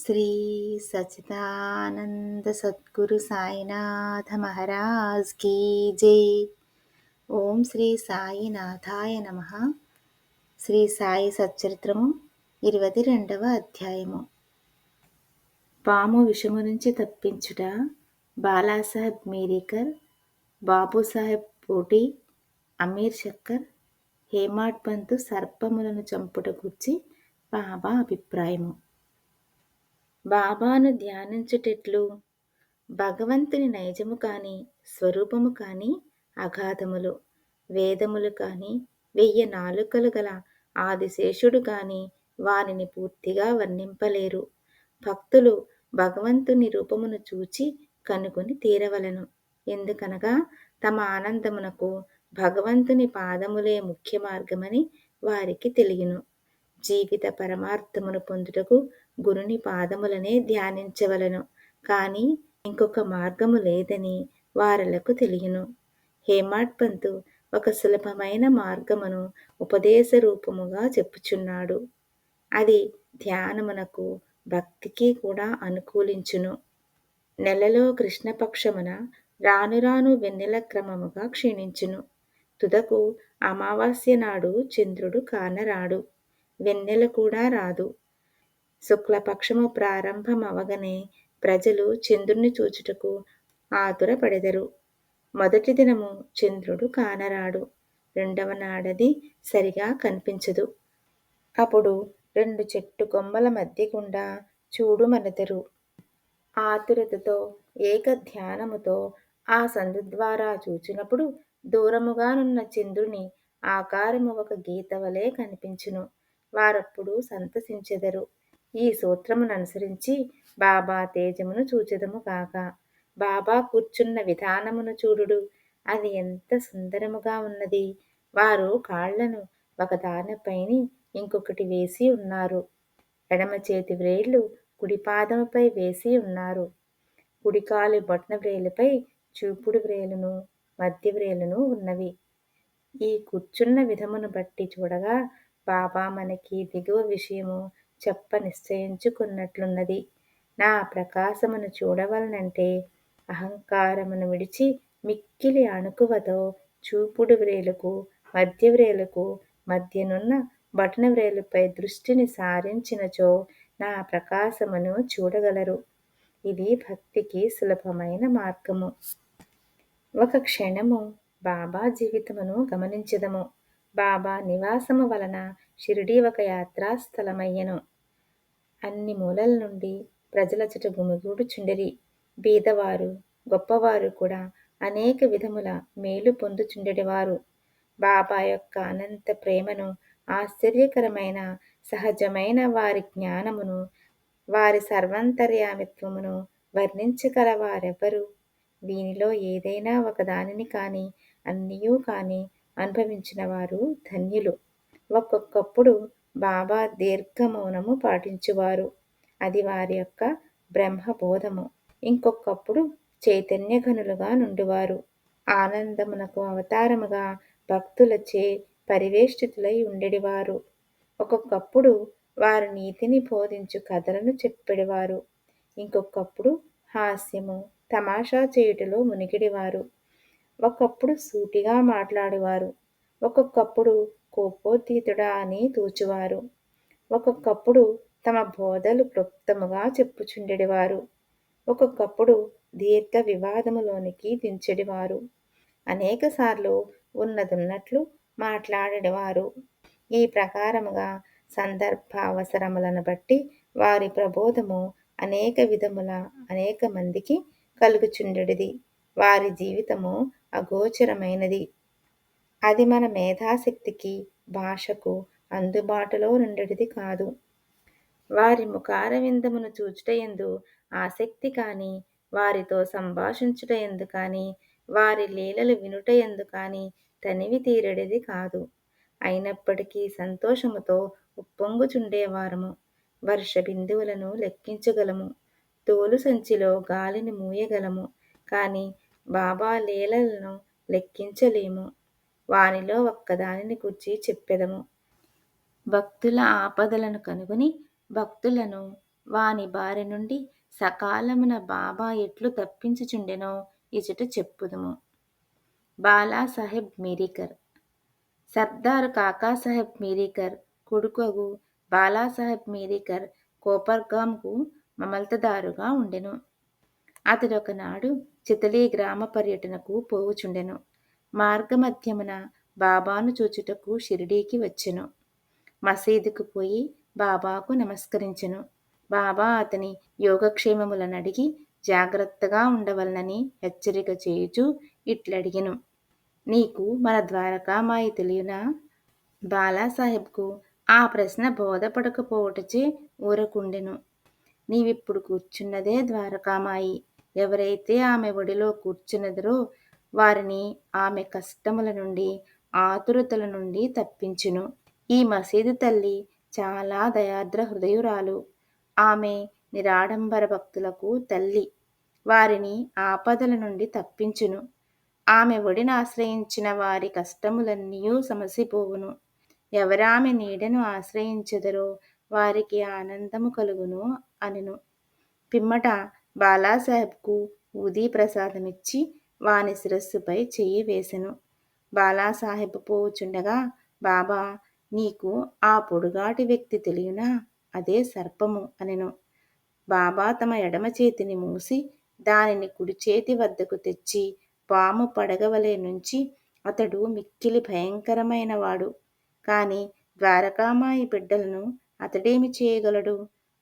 Shri Sachchidananda Sadhguru Sainath Maharaj key జై. ఓం శ్రీ సాయినాథాయ నమః. శ్రీ సాయి సచ్చరిత్రము 22వ అధ్యాయము. పాము విషము నుంచి తప్పించుట. బాలాసాహెబ్ మీరికర్, బాబూసాహెబ్ పోటీ, అమీర్ శక్కర్, హేమాడ్ పంతు సర్పములను చంపుట గూర్చి బాబా అభిప్రాయము. బాబాను ధ్యానించుటెట్లు? భగవంతుని నైజము కాని స్వరూపము కాని అగాధములు, వేదములు కాని 1000 నాలుకలు గల ఆదిశేషుడు కాని వానిని పూర్తిగా వర్ణింపలేరు. భక్తులు భగవంతుని రూపమును చూచి కనుగొని తీరవలెను. ఎందుకనగా తమ ఆనందమునకు భగవంతుని పాదములే ముఖ్య మార్గమని వారికి తెలియును. జీవిత పరమార్థమును పొందుటకు గురుని పాదములనే ధ్యానించవలెను కాని ఇంకొక మార్గము లేదని వారలకు తెలియును. హేమాడ్ పంతు ఒక సులభమైన మార్గమును ఉపదేశ రూపముగా చెప్పుచున్నాడు. అది ధ్యానమునకు భక్తికి కూడా అనుకూలించును. నెలలో కృష్ణపక్షమున రాను రాను వెన్నెల క్రమముగా క్షీణించును. తుదకు అమావాస్య నాడు చంద్రుడు కానరాడు, వెన్నెల కూడా రాదు. శుక్లపక్షము ప్రారంభమవగనే ప్రజలు చంద్రుని చూచుటకు ఆతురపడెదరు. మొదటి దినము చంద్రుడు కానరాడు, రెండవ నాడది సరిగా కనిపించదు. అప్పుడు 2 చెట్టు కొమ్మల మధ్య గుండా చూడుమనెదరు. ఆతురతతో ఏక ధ్యానముతో ఆ సందు ద్వారా చూచినప్పుడు దూరముగానున్న చంద్రుని ఆకారము ఒక గీత వలె కనిపించును. వారప్పుడు సంతసించెదరు. ఈ సూత్రముననుసరించి బాబా తేజమును చూచెదము కాక, బాబా కూర్చున్న విధానమును చూడుడు, అది ఎంత సుందరముగా ఉన్నది. వారు కాళ్లను ఒకదానిపైని ఇంకొకటి వేసి ఉన్నారు. ఎడమ చేతి వ్రేళ్లు కుడి పాదముపై వేసి ఉన్నారు. కుడికాలి బొటన వ్రేలుపై చూపుడు వ్రేలును మధ్య వ్రేలును ఉన్నవి. ఈ కూర్చున్న విధమును బట్టి చూడగా బాబా మనకి దిగువ విషయము చెప్ప నిశ్చయించుకున్నట్లున్నది. నా ప్రకాశమును చూడవలనంటే అహంకారమును విడిచి మిక్కిలి అణుకువతో చూపుడు వ్రేలుకు మధ్య వ్రేలుకు మధ్యనున్న బటన వ్రేలుపై దృష్టిని సారించినచో నా ప్రకాశమును చూడగలరు. ఇది భక్తికి సులభమైన మార్గము. ఒక క్షణము బాబా జీవితమును గమనించెదము. బాబా నివాసము వలన షిరిడీ ఒక యాత్రాస్థలమయ్యెను. అన్ని మూలల నుండి ప్రజలచట గుమిగూడుచుండిరి. బీదవారు గొప్పవారు కూడా అనేక విధముల మేలు పొందుచుండెడివారు. బాబా యొక్క అనంత ప్రేమను, ఆశ్చర్యకరమైన సహజమైన వారి జ్ఞానమును, వారి సర్వాంతర్యామిత్వమును వర్ణించగల వారెవ్వరు? వీనిలో ఏదైనా ఒక దానిని కాని అన్నియూ కాని అనుభవించిన వారు ధన్యులు. ఒక్కొక్కప్పుడు బాబా దీర్ఘమౌనము పాటించువారు. అది వారి యొక్క బ్రహ్మబోధము. ఇంకొకప్పుడు చైతన్యఘనులుగా నుండువారు. ఆనందమునకు అవతారముగా భక్తులచే పరివేష్టితులై ఉండెడివారు. ఒక్కొక్కప్పుడు వారు నీతిని బోధించు కథలను చెప్పెడివారు. ఇంకొకప్పుడు హాస్యము తమాషా చేయుటలో మునిగిడివారు. ఒకప్పుడు సూటిగా మాట్లాడువారు. ఒక్కొక్కప్పుడు కోపోద్గీతుడా అని తోచువారు. ఒక్కొక్కప్పుడు తమ బోధలు క్లుప్తముగా చెప్పుచుండెడివారు. ఒక్కొక్కప్పుడు దీర్ఘ వివాదములోనికి దించెడివారు. అనేకసార్లు ఉన్నదున్నట్లు మాట్లాడెడివారు. ఈ ప్రకారముగా సందర్భావసరములను బట్టి వారి ప్రబోధము అనేక విధముల అనేక మందికి కలుగుచుండెడిది. వారి జీవితము అగోచరమైనది. అది మన మేధాశక్తికి భాషకు అందుబాటులో నుండెడిది కాదు. వారి ముఖారవిందమును చూచుటయందు ఆసక్తి కాని, వారితో సంభాషించుటయందు కాని, వారి లీలలు వినుటయందు కాని తనివి తీరెడిది కాదు. అయినప్పటికీ సంతోషముతో ఉప్పొంగుచుండేవారము. వర్ష బిందువులను లెక్కించగలము, తోలు సంచిలో గాలిని మూయగలము, కాని బాబా లీలలను లెక్కించలేము. వానిలో ఒక్కదానిని గూర్చి చెప్పెదము. భక్తుల ఆపదలను కనుగొని భక్తులను వాని బారి నుండి సకాలమున బాబా ఎట్లు తప్పించుచుండెనో ఇచట చెప్పుదుము. బాలాసాహెబ్ మీరికర్ సర్దార్ కాకాసాహెబ్ మీరికర్ కొడుకగు బాలాసాహెబ్ మీరికర్ కోపర్గాంకు మమల్తదారుగా ఉండెను. అతడొకనాడు చితలీ గ్రామ పర్యటనకు పోవుచుండెను. మార్గమధ్యమున బాబాను చూచుటకు షిరిడీకి వచ్చెను. మసీదుకు పోయి బాబాకు నమస్కరించెను. బాబా అతని యోగక్షేమములనడిగి జాగ్రత్తగా ఉండవలనని హెచ్చరిక చేయుచూ ఇట్లడిగెను. నీకు మన ద్వారకామాయి తెలియునా? బాలాసాహెబ్కు ఆ ప్రశ్న బోధపడకపోవుటచే ఊరకుండెను. నీవిప్పుడు కూర్చున్నదే ద్వారకామాయి. ఎవరైతే ఆమె ఒడిలో కూర్చున్నదరో వారిని ఆమె కష్టముల నుండి, ఆతురతల నుండి తప్పించును. ఈ మసీదు తల్లి చాలా దయార్ద్ర హృదయురాలు. ఆమె నిరాడంబర భక్తులకు తల్లి. వారిని ఆపదల నుండి తప్పించును. ఆమె ఒడిని ఆశ్రయించిన వారి కష్టములన్నీయూ సమసిపోవును. ఎవరామె నీడను ఆశ్రయించెదరో వారికి ఆనందము కలుగును అనెను. పిమ్మట బాలాసాహెబ్కు ఊదీ ప్రసాదమిచ్చి వాని శిరస్సుపై చెయ్యి వేసెను. బాలాసాహెబ్ పోవుచుండగా బాబా, నీకు ఆ పొడుగాటి వ్యక్తి తెలియునా? అదే సర్పము అనెను. బాబా తమ ఎడమ చేతిని మూసి దానిని కుడి చేతి వద్దకు తెచ్చి పాము పడగవలే నుంచి అతడు మిక్కిలి భయంకరమైనవాడు. కాని ద్వారకామాయి బిడ్డలను అతడేమి చేయగలడు?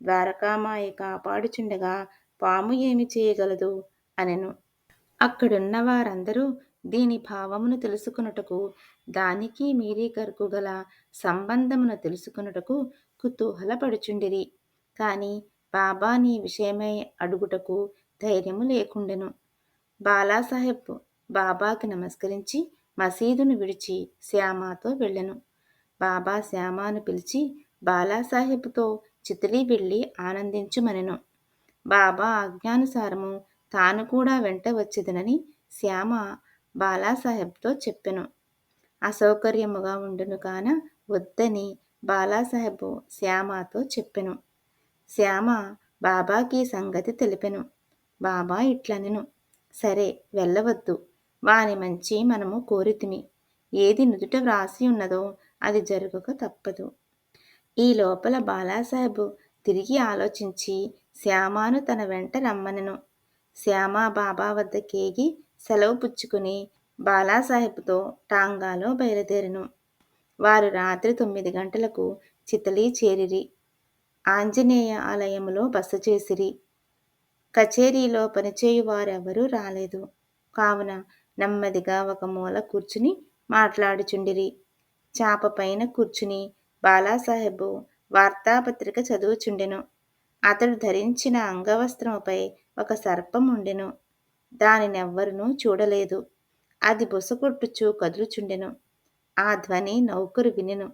ద్వారకామాయి కాపాడుచుండగా పాము ఏమి చేయగలదు అనెను. అక్కడున్న వారందరూ దీని భావమును తెలుసుకొనుటకు, దానికి మీరికర్కు గల సంబంధమును తెలుసుకొనుటకు కుతూహలపడుచుండిరి. కాని బాబాని విషయమై అడుగుటకు ధైర్యము లేకుండెను. బాలాసాహెబ్ బాబాకి నమస్కరించి మసీదును విడిచి శ్యామాతో వెళ్ళెను. బాబా శ్యామాను పిలిచి బాలాసాహెబ్తో చితలి వెళ్ళి ఆనందించుమనెను. బాబా ఆజ్ఞానుసారము తాను కూడా వెంట వచ్చెదనని శ్యామ బాలాసాహెబ్తో చెప్పెను. అసౌకర్యముగా ఉండును కాన వద్దని బాలాసాహెబ్ శ్యామతో చెప్పెను. శ్యామ బాబాకి సంగతి తెలిపెను. బాబా ఇట్లనెను, సరే వెళ్ళవద్దు. వాని మంచి మనము కోరితిమి. ఏది నుదుట వ్రాసి ఉన్నదో అది జరుగుక తప్పదు. ఈ లోపల బాలాసాహెబ్ తిరిగి ఆలోచించి శ్యామాను తన వెంట రమ్మనెను. శ్యామ బాబా వద్దకేగి సెలవు పుచ్చుకుని బాలాసాహెబ్తో టాంగాలో బయలుదేరెను. వారు రాత్రి 9 గంటలకు చితలి చేరిరి. ఆంజనేయ ఆలయములో బస చేసిరి. కచేరీలో పనిచేయు వారెవరూ రాలేదు. కావున నెమ్మదిగా ఒక మూల కూర్చుని మాట్లాడుచుండిరి. చాప పైన కూర్చుని బాలాసాహెబ్ వార్తాపత్రిక చదువుచుండెను. అతడు ధరించిన అంగవస్త్రముపై ఒక సర్పం ఉండెను. దానినెవ్వరునూ చూడలేదు. అది బుసకొట్టుచూ కదులుచుండెను. ఆ ధ్వని నౌకరు వినెను.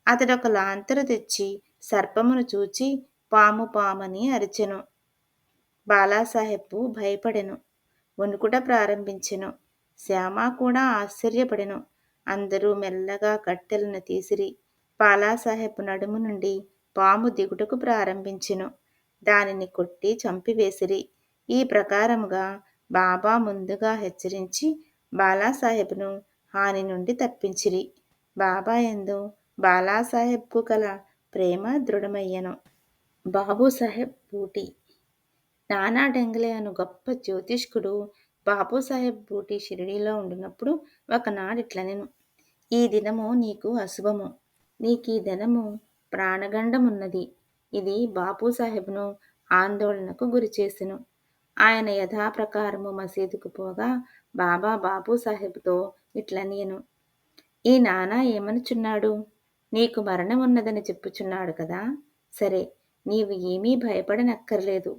అతడొక లాంతరు తెచ్చి సర్పమును చూచి పాము పామని అరిచెను. బాలాసాహెబ్ భయపడెను. వణుకుట ప్రారంభించెను. శ్యామ కూడా ఆశ్చర్యపడెను. అందరూ మెల్లగా కట్టెలను తీసిరి. బాలాసాహెబ్ నడుము నుండి పాము దిగుటకు ప్రారంభించెను. దానిని కొట్టి చంపివేసిరి. ఈ ప్రకారముగా బాబా ముందుగా హెచ్చరించి బాలాసాహెబ్ను హాని నుండి తప్పించిరి. బాబా యందు బాలాసాహెబ్కు గల ప్రేమ దృఢమయ్యెను. బాబూసాహెబ్ బూటీ నానా డెంగలే అను గొప్ప జ్యోతిష్కుడు బాబూసాహెబ్ బూటీ షిరిడీలో ఉండునప్పుడు ఒకనాడిట్లనెను, ఈ దినము నీకు అశుభము. నీకీ దినము ప్రాణగండమున్నది. ఇది బాపూసాహెబ్ను ఆందోళనకు గురిచేసెను. ఆయన యథాప్రకారము మసీదుకు పోగా బాబా బాపూసాహెబ్తో ఇట్లనియెను, ఈ నానా ఏమనుచున్నాడు? నీకు మరణమున్నదని చెప్పుచున్నాడు కదా. సరే, నీవు ఏమీ భయపడనక్కర్లేదు.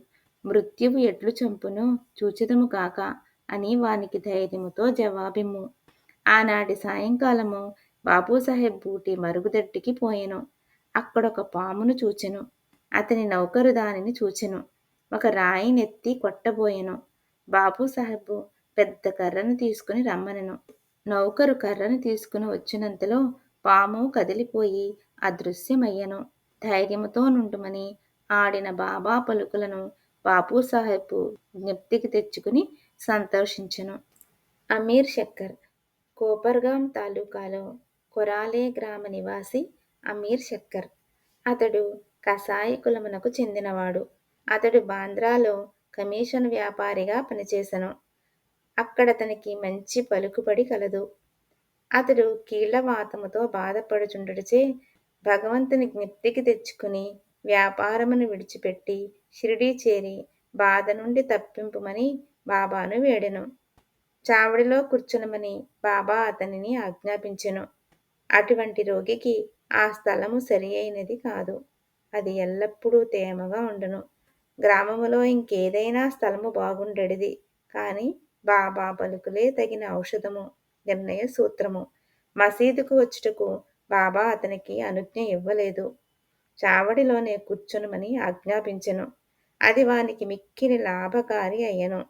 మృత్యువు ఎట్లు చంపునో చూచెదము కాక అని వానికి ధైర్యముతో జవాబిమ్ము. ఆనాటి సాయంకాలము బాపూసాహెబ్ బూటీ మరుగుదొడ్డికి పోయెను. అక్కడొక పామును చూచెను. అతని నౌకరు దానిని చూచెను. ఒక రాయినెత్తి కొట్టబోయెను. బాపూసాహెబ్ పెద్ద కర్రను తీసుకుని రమ్మనెను. నౌకరు కర్రను తీసుకుని వచ్చినంతలో పాము కదిలిపోయి అదృశ్యమయ్యెను. ధైర్యముతో నుండుమని ఆడిన బాబా పలుకులను బాపూసాహెబ్ జ్ఞప్తికి తెచ్చుకుని సంతోషించెను. అమీర్ శక్కర్ కోపర్గాం తాలూకాలో కొరాలే గ్రామ నివాసి అమీర్ శక్కర్. అతడు కసాయి కులమునకు చెందినవాడు. అతడు బాంద్రాలో కమీషన్ వ్యాపారిగా పనిచేసెను. అక్కడతనికి మంచి పలుకుబడి కలదు. అతడు కీళ్లవాతముతో బాధపడుచుండుటచే భగవంతుని జ్ఞప్తికి తెచ్చుకుని వ్యాపారమును విడిచిపెట్టి షిరిడీ చేరి బాధ నుండి తప్పింపుమని బాబాను వేడెను. చావడిలో కూర్చునమని బాబా అతనిని ఆజ్ఞాపించెను. అటువంటి రోగికి ఆ స్థలము సరి అయినది కాదు. అది ఎల్లప్పుడూ తేమగా ఉండును. గ్రామములో ఇంకేదైనా స్థలము బాగుండెడిది. కాని బాబా పలుకులే తగిన ఔషధము, నిర్ణయ సూత్రము. మసీదుకు వచ్చుటకు బాబా అతనికి అనుజ్ఞ ఇవ్వలేదు. చావడిలోనే కూర్చునుమని ఆజ్ఞాపించెను. అది వానికి మిక్కిలి లాభకారి అయ్యెను.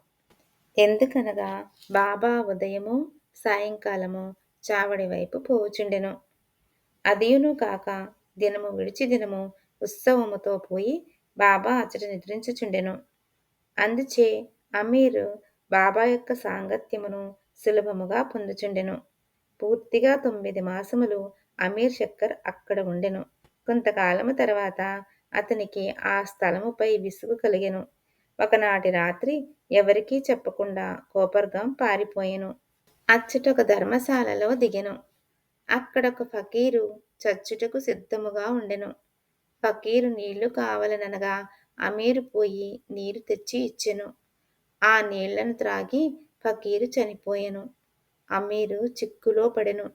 ఎందుకనగా బాబా ఉదయము సాయంకాలము చావడి వైపు పోవుచుండెను. అదియును కాక దినము విడిచి దినము ఉత్సవముతో పోయి బాబా అచ్చట నిద్రించుచుండెను. అందుచే అమీరు బాబా యొక్క సాంగత్యమును సులభముగా పొందుచుండెను. పూర్తిగా 9 మాసములు అమీర్ శక్కర్ అక్కడ ఉండెను. కొంతకాలము తర్వాత అతనికి ఆ స్థలముపై విసుగు కలిగెను. ఒకనాటి రాత్రి ఎవరికీ చెప్పకుండా కోపర్గాం పారిపోయెను. అచ్చటొక ధర్మశాలలో దిగెను. అక్కడొక ఫకీరు చచ్చుటకు సిద్ధముగా ఉండెను. ఫకీరు నీళ్లు కావలననగా అమీరు పోయి నీరు తెచ్చి ఇచ్చెను. ఆ నీళ్లను త్రాగి ఫకీరు చనిపోయెను. అమీరు చిక్కులో పడెను.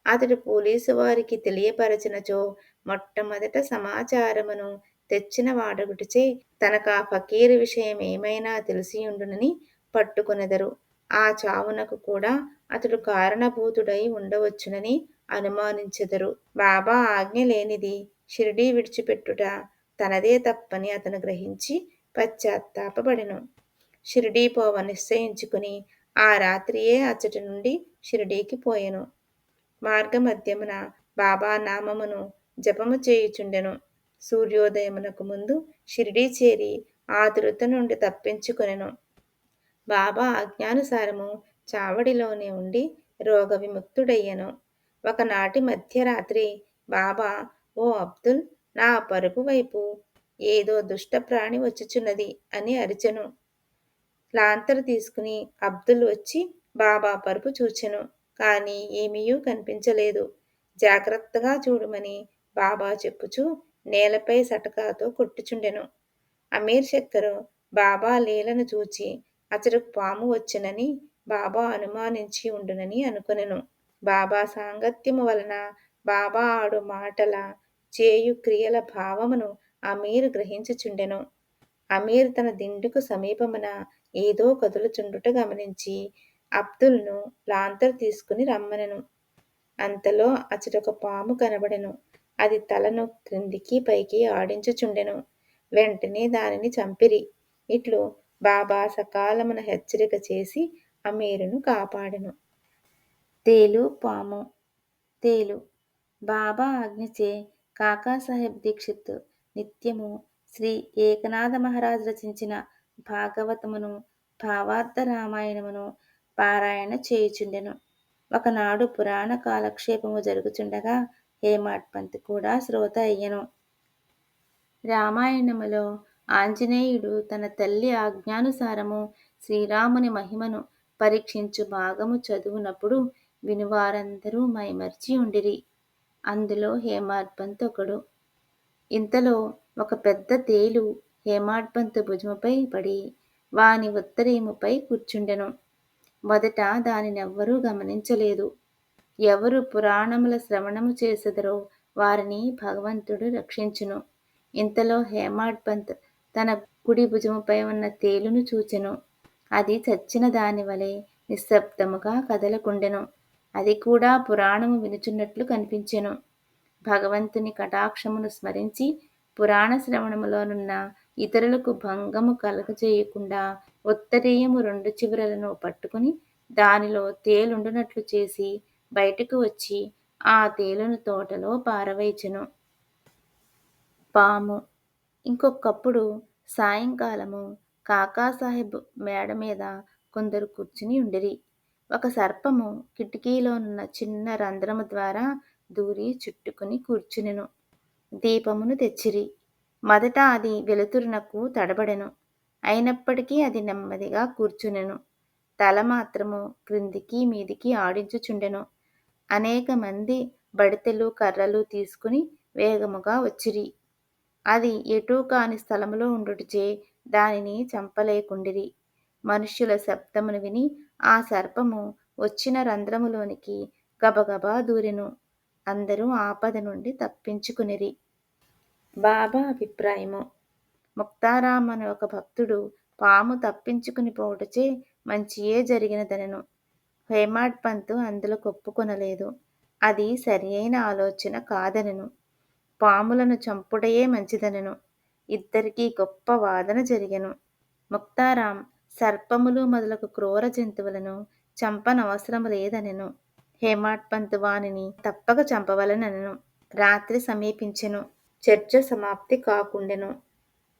అతడు పోలీసు వారికి తెలియపరచినచో మొట్టమొదట సమాచారమును తెచ్చిన వాడొకటిచే తనకా ఫకీరు విషయం ఏమైనా తెలిసియుండునని పట్టుకొనెదరు. ఆ చావునకు కూడా అతడు కారణభూతుడై ఉండవచ్చునని అనుమానించెదరు. బాబా ఆజ్ఞ లేనిది షిరిడీ విడిచిపెట్టుట తనదే తప్పని అతను గ్రహించి పశ్చాత్తాపపడెను. షిరిడీ పోవ నిశ్చయించుకుని ఆ రాత్రియే అచ్చటి నుండి షిరిడీకి పోయెను. మార్గమధ్యమున బాబా నామమును జపము చేయుచుండెను. సూర్యోదయమునకు ముందు షిరిడీ చేరి ఆతురత నుండి తప్పించుకొనెను. బాబా ఆజ్ఞానుసారము చావడిలోనే ఉండి రోగ విముక్తుడయ్యెను. ఒకనాటి మధ్యరాత్రి బాబా, ఓ అబ్దుల్, నా పరుపు వైపు ఏదో దుష్ట ప్రాణి వచ్చుచున్నది అని అరిచెను. లాంతరు తీసుకుని అబ్దుల్ వచ్చి బాబా పరుపు చూచెను. కాని ఏమీయూ కనిపించలేదు. జాగ్రత్తగా చూడుమని బాబా చెప్పుచూ నేలపై సటకాతో కొట్టుచుండెను. అమీర్ శక్కరు బాబా లీలను చూచి అతడుకు పాము వచ్చెనని బాబా అనుమానించి ఉండునని అనుకొనెను. బాబా సాంగత్యము వలన బాబా ఆడు మాటల, చేయు క్రియల భావమును అమీరు గ్రహించుచుండెను. అమీర్ తన దిండుకు సమీపమున ఏదో కదులుచుండుట గమనించి అబ్దుల్ను లాంతరు తీసుకుని రమ్మనెను. అంతలో అచ్చటొక పాము కనబడెను. అది తలను క్రిందికి పైకి ఆడించుచుండెను. వెంటనే దానిని చంపిరి. ఇట్లు బాబా సకాలమున హెచ్చరిక చేసి అమీరును కాపాడెను. తేలు పాము. తేలు బాబా ఆజ్ఞచే కాకాసాహెబ్ దీక్షిత్ నిత్యము శ్రీ ఏకనాథ మహారాజ్ రచించిన భాగవతమును, భావార్థ రామాయణమును పారాయణ చేయుచుండెను. ఒకనాడు పురాణ కాలక్షేపము జరుగుచుండగా హేమాడ్ పంత్ కూడా శ్రోత అయ్యెను. రామాయణములో ఆంజనేయుడు తన తల్లి ఆజ్ఞానుసారము శ్రీరాముని మహిమను పరీక్షించు భాగము చదువునప్పుడు వినువారందరూ మైమర్చి ఉండిరి. అందులో హేమాడ్ పంత్ ఒకడు. ఇంతలో ఒక పెద్ద తేలు హేమాడ్ పంత్ భుజముపై పడి వాని ఉత్తరీయముపై కూర్చుండెను. మొదట దానినెవ్వరూ గమనించలేదు. ఎవరు పురాణముల శ్రవణము చేసెదరో వారిని భగవంతుడు రక్షించును. ఇంతలో హేమాడ్ పంత్ తన కుడి భుజముపై ఉన్న తేలును చూచెను. అది చచ్చిన దాని వలె నిశ్శబ్దముగా కదలకుండెను. అది కూడా పురాణము వినుచున్నట్లు కనిపించెను. భగవంతుని కటాక్షమును స్మరించి పురాణ శ్రవణములోనున్న ఇతరులకు భంగము కలుగజేయకుండా ఉత్తరీయము 2 చివరలను పట్టుకుని దానిలో తేలుండునట్లు చేసి బయటకు వచ్చి ఆ తేలును తోటలో పారవేచెను. పాము. ఇంకొకప్పుడు సాయంకాలము కాకాసాహెబ్ మేడ మీద కొందరు కూర్చుని ఉండిరి. ఒక సర్పము కిటికీలోనున్న చిన్న రంధ్రము ద్వారా దూరి చుట్టుకుని కూర్చునెను. దీపమును తెచ్చిరి. మొదట అది వెలుతురునకు తడబడెను. అయినప్పటికీ అది నెమ్మదిగా కూర్చునెను. తల మాత్రము క్రిందికి మీదికి ఆడించుచుండెను. అనేక మంది బడితెలు కర్రలు తీసుకుని వేగముగా వచ్చిరి. అది ఎటూ కాని స్థలములో ఉండుటచే దానిని చంపలేకుండిరి. మనుష్యుల శబ్దమును విని ఆ సర్పము వచ్చిన రంధ్రములోనికి గబగబా దూరెను. అందరూ ఆపద నుండి తప్పించుకునిరి. బాబా అభిప్రాయము: ముక్తారాం అనే ఒక భక్తుడు పాము తప్పించుకుని పోవుటచే మంచియే జరిగినదనెను. హేమాడ్ పంత్ అందులో ఒప్పుకొనలేదు. అది సరి అయిన ఆలోచన కాదనెను. పాములను చంపుటయే మంచిదనెను. ఇద్దరికీ గొప్ప వాదన జరిగెను. ముక్తారాం సర్పములు మొదలగు క్రూర జంతువులను చంపనవసరము లేదనెను. హేమాడ్ పంత్ వానిని తప్పక చంపవలెననెను. రాత్రి సమీపించెను. చర్చ సమాప్తి కాకుండెను.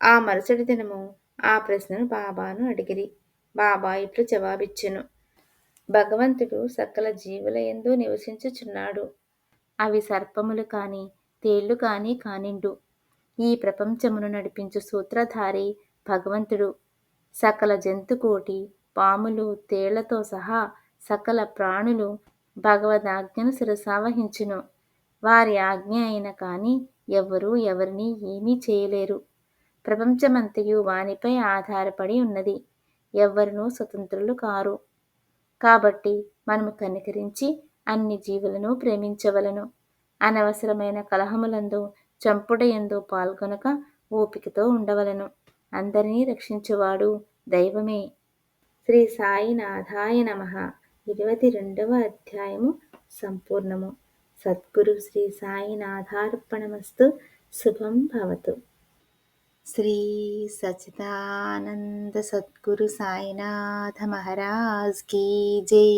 ఆ మరుసటి దినము ఆ ప్రశ్నను బాబాను అడిగిరి. బాబా ఇట్లు జవాబిచ్చెను: భగవంతుడు సకల జీవుల యందు నివసించుచున్నాడు. అవి సర్పములు కాని తేళ్లు కాని కానిండు. ఈ ప్రపంచమును నడిపించు సూత్రధారి భగవంతుడు. సకల జంతుకోటి, పాములు, తేళ్లతో సహా సకల ప్రాణులు భగవదాజ్ఞను శిరసావహించును. వారి ఆజ్ఞ అయిన కాని ఎవ్వరూ ఎవరిని ఏమీ చేయలేరు. ప్రపంచమంతయు వానిపై ఆధారపడి ఉన్నది. ఎవ్వరునూ స్వతంత్రులు కారు. కాబట్టి మనము కనికరించి అన్ని జీవులను ప్రేమించవలెను. అనవసరమైన కలహములందు చంపుటయందు పాల్గొనక ఓపికతో ఉండవలెను. అందరినీ రక్షించువాడు దైవమే. శ్రీ సాయినాథాయ నమః. 22వ అధ్యాయము సంపూర్ణము. సద్గురు శ్రీ సాయినాథార్పణమస్తు. శుభం భవతు. శ్రీ సచ్చిదానంద సద్గురు సాయినాథ మహారాజ్ కీ జై.